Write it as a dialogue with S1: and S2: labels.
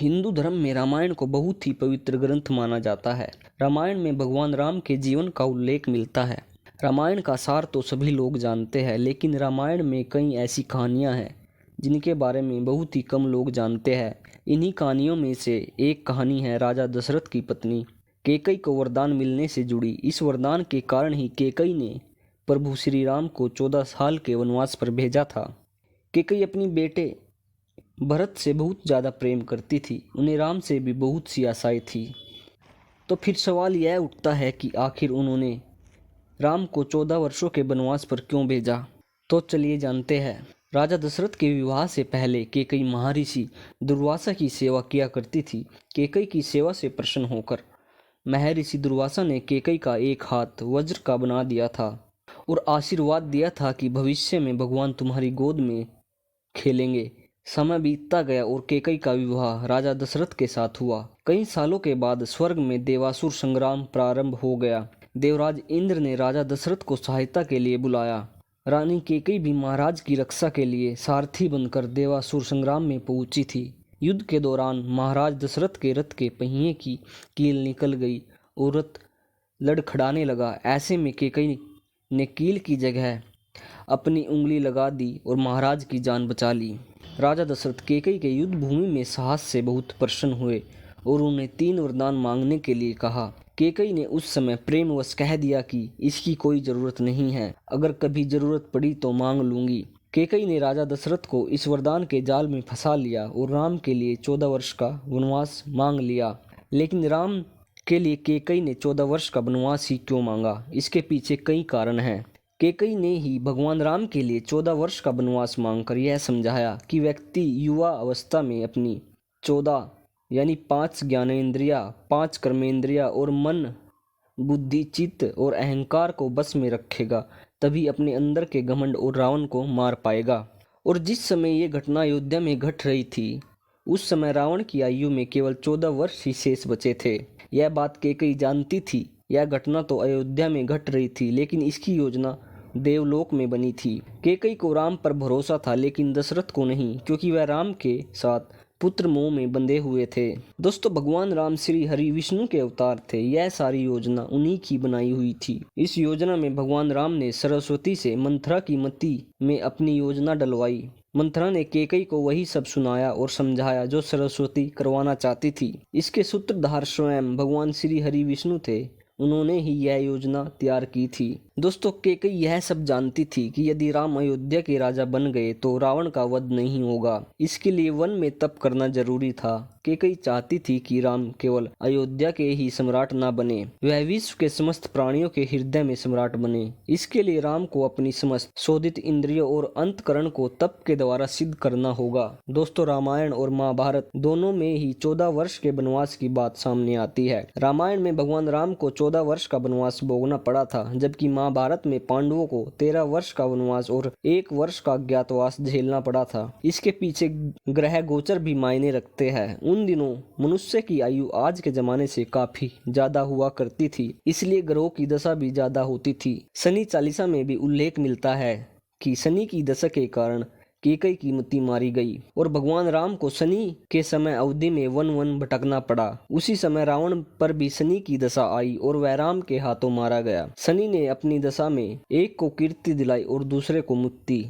S1: हिंदू धर्म में रामायण को बहुत ही पवित्र ग्रंथ माना जाता है। रामायण में भगवान राम के जीवन का उल्लेख मिलता है। रामायण का सार तो सभी लोग जानते हैं, लेकिन रामायण में कई ऐसी कहानियां हैं जिनके बारे में बहुत ही कम लोग जानते हैं। इन्हीं कहानियों में से एक कहानी है राजा दशरथ की पत्नी कैकई को वरदान मिलने से जुड़ी। इस वरदान के कारण ही कैकई ने प्रभु श्री राम को 14 साल के वनवास पर भेजा था। कैकई अपनी बेटे भरत से बहुत ज़्यादा प्रेम करती थी। उन्हें राम से भी बहुत सी आशाएं थी। तो फिर सवाल यह उठता है कि आखिर उन्होंने राम को 14 वर्षों के वनवास पर क्यों भेजा। तो चलिए जानते हैं। राजा दशरथ के विवाह से पहले कैकई महर्षि दुर्वासा की सेवा किया करती थी। कैकई की सेवा से प्रसन्न होकर महर्षि दुर्वासा ने कैकई का एक हाथ वज्र का बना दिया था और आशीर्वाद दिया था कि भविष्य में भगवान तुम्हारी गोद में खेलेंगे। समय बीतता गया और कैकई का विवाह राजा दशरथ के साथ हुआ। कई सालों के बाद स्वर्ग में देवासुर संग्राम प्रारंभ हो गया। देवराज इंद्र ने राजा दशरथ को सहायता के लिए बुलाया। रानी कैकई भी महाराज की रक्षा के लिए सारथी बनकर देवासुर संग्राम में पहुंची थी। युद्ध के दौरान महाराज दशरथ के रथ के पहिए की कील निकल गई और रथ लड़खड़ाने लगा। ऐसे में कैकई ने कील की जगह अपनी उंगली लगा दी और महाराज की जान बचा ली। राजा दशरथ कैकई के युद्ध भूमि में साहस से बहुत प्रसन्न हुए और उन्हें 3 वरदान मांगने के लिए कहा। कैकई ने उस समय प्रेमवश कह दिया कि इसकी कोई जरूरत नहीं है, अगर कभी जरूरत पड़ी तो मांग लूंगी। कैकई ने राजा दशरथ को इस वरदान के जाल में फंसा लिया और राम के लिए 14 वर्ष का वनवास मांग लिया। लेकिन राम के लिए कैकई ने 14 वर्ष का वनवास ही क्यों मांगा, इसके पीछे कई कारण हैं। कैकई ने ही भगवान राम के लिए 14 वर्ष का वनवास मांगकर यह समझाया कि व्यक्ति युवा अवस्था में अपनी 14 यानी 5 ज्ञानेंद्रिया, 5 कर्मेंद्रिया और मन, बुद्धि, चित्त और अहंकार को बस में रखेगा, तभी अपने अंदर के घमंड और रावण को मार पाएगा। और जिस समय ये घटना अयोध्या में घट रही थी, उस समय रावण की आयु में केवल 14 वर्ष ही शेष बचे थे। यह बात कैकई जानती थी। यह घटना तो अयोध्या में घट रही थी, लेकिन इसकी योजना देवलोक में बनी थी। कैकई को राम पर भरोसा था, लेकिन दशरथ को नहीं, क्योंकि वह राम के साथ पुत्र मोह में बंधे हुए थे। दोस्तों, भगवान राम श्री हरि विष्णु के अवतार थे। यह सारी योजना उन्हीं की बनाई हुई थी। इस योजना में भगवान राम ने सरस्वती से मंथरा की मति में अपनी योजना डलवाई। मंथरा ने कैकई को वही सब सुनाया और समझाया जो सरस्वती करवाना चाहती थी। इसके सूत्रधार स्वयं भगवान श्री हरि विष्णु थे। उन्होंने ही यह योजना तैयार की थी। दोस्तों, कैकई यह सब जानती थी कि यदि राम अयोध्या के राजा बन गए तो रावण का वध नहीं होगा। इसके लिए वन में तप करना जरूरी था। कैकई चाहती थी कि राम केवल अयोध्या के ही सम्राट न बने, वह विश्व के समस्त प्राणियों के हृदय में सम्राट बने। इसके लिए राम को अपनी समस्त शोधित इंद्रियों और अंतकरण को तप के द्वारा सिद्ध करना होगा। दोस्तों, रामायण और महाभारत दोनों में ही 14 वर्ष के वनवास की बात सामने आती है। रामायण में भगवान राम को 14 वर्ष का वनवास भोगना पड़ा था, जबकि महाभारत में पांडवों को 13 वर्ष का वनवास और 1 वर्ष का अज्ञातवास झेलना पड़ा था। इसके पीछे ग्रह गोचर भी मायने रखते हैं। उन दिनों मनुष्य की आयु आज के जमाने से काफी ज्यादा हुआ करती थी, इसलिए ग्रहों की दशा भी ज्यादा होती थी। शनि चालीसा में भी उल्लेख मिलता है कि शनि की दशा के कारण कैकई की मति मारी गई और भगवान राम को शनि के समय अवधि में वन वन भटकना पड़ा। उसी समय रावण पर भी शनि की दशा आई और वह राम के हाथों मारा गया। शनि ने अपनी दशा में एक को कीर्ति दिलाई और दूसरे को मुक्ति।